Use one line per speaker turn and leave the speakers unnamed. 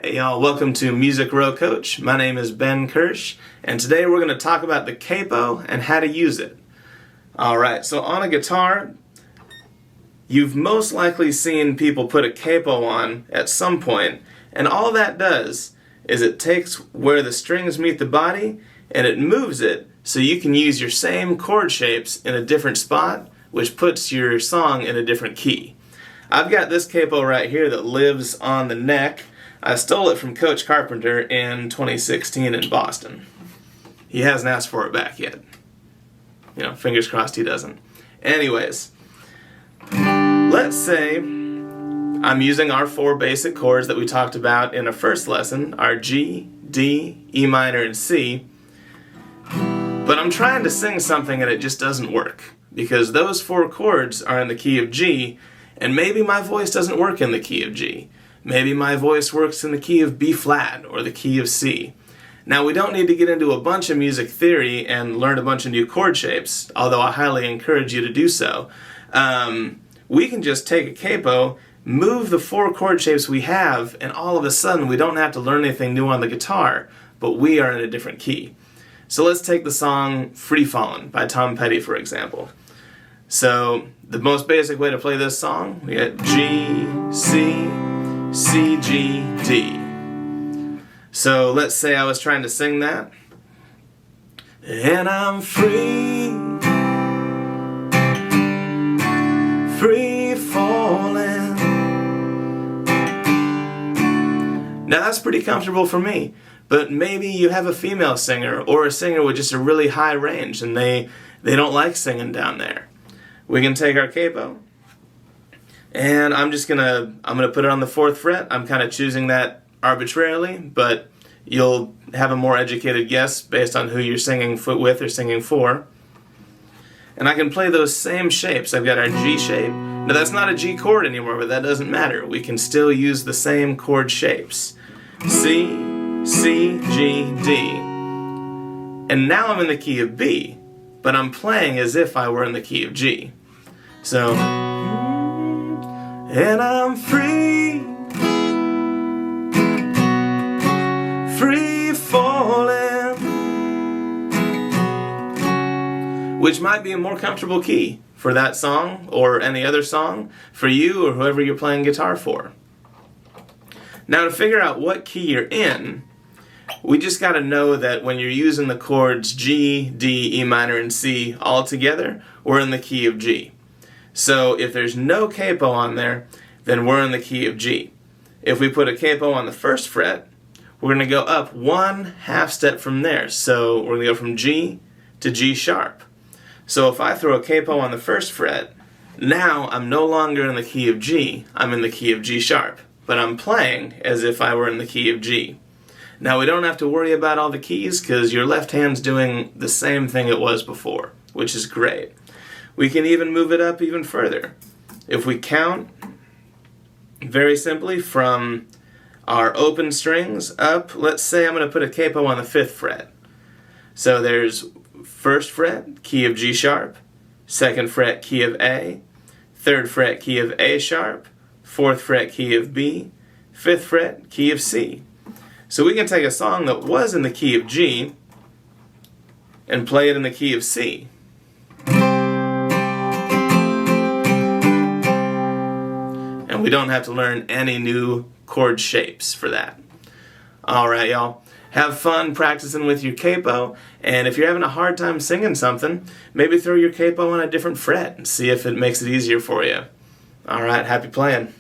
Hey y'all, welcome to Music Row Coach. My name is Ben Kirsch, and today we're going to talk about the capo and how to use it. Alright, so on a guitar, you've most likely seen people put a capo on at some point, and all that does is it takes where the strings meet the body and it moves it so you can use your same chord shapes in a different spot, which puts your song in a different key. I've got this capo right here that lives on the neck. I stole it from Coach Carpenter in 2016 in Boston. He hasn't asked for it back yet. You know, fingers crossed he doesn't. Anyways, let's say I'm using our four basic chords that we talked about in our first lesson, our G, D, E minor, and C, but I'm trying to sing something and it just doesn't work because those four chords are in the key of G, and maybe my voice doesn't work in the key of G. Maybe my voice works in the key of B flat or the key of C. Now, we don't need to get into a bunch of music theory and learn a bunch of new chord shapes, although I highly encourage you to do so. We can just take a capo, move the four chord shapes we have, and all of a sudden we don't have to learn anything new on the guitar, but we are in a different key. So let's take the song Free Fallin' by Tom Petty, for example. So the most basic way to play this song, we got G, C, C, G, D. So let's say I was trying to sing that. And I'm free, free falling. Now that's pretty comfortable for me, but maybe you have a female singer or a singer with just a really high range and they don't like singing down there. We can take our capo, and I'm gonna put it on the 4th fret. I'm kind of choosing that arbitrarily, but you'll have a more educated guess based on who you're singing with or singing for. And I can play those same shapes. I've got our G shape. Now that's not a G chord anymore, but that doesn't matter. We can still use the same chord shapes. C, C, G, D. And now I'm in the key of B, but I'm playing as if I were in the key of G. So, and I'm free, free falling, which might be a more comfortable key for that song or any other song for you or whoever you're playing guitar for. Now, to figure out what key you're in, we just got to know that when you're using the chords G, D, E minor, and C all together, we're in the key of G. So if there's no capo on there, then we're in the key of G. If we put a capo on the 1st fret, we're going to go up 1/2 step from there. So we're going to go from G to G sharp. So if I throw a capo on the 1st fret, now I'm no longer in the key of G, I'm in the key of G sharp. But I'm playing as if I were in the key of G. Now we don't have to worry about all the keys because your left hand's doing the same thing it was before, which is great. We can even move it up even further. If we count very simply from our open strings up, let's say I'm going to put a capo on the 5th fret. So there's 1st fret, key of G sharp, 2nd fret, key of A, 3rd fret, key of A sharp, 4th fret, key of B, 5th fret, key of C. So we can take a song that was in the key of G and play it in the key of C. And we don't have to learn any new chord shapes for that. Alright, y'all. Have fun practicing with your capo, and if you're having a hard time singing something, maybe throw your capo on a different fret and see if it makes it easier for you. Alright, happy playing.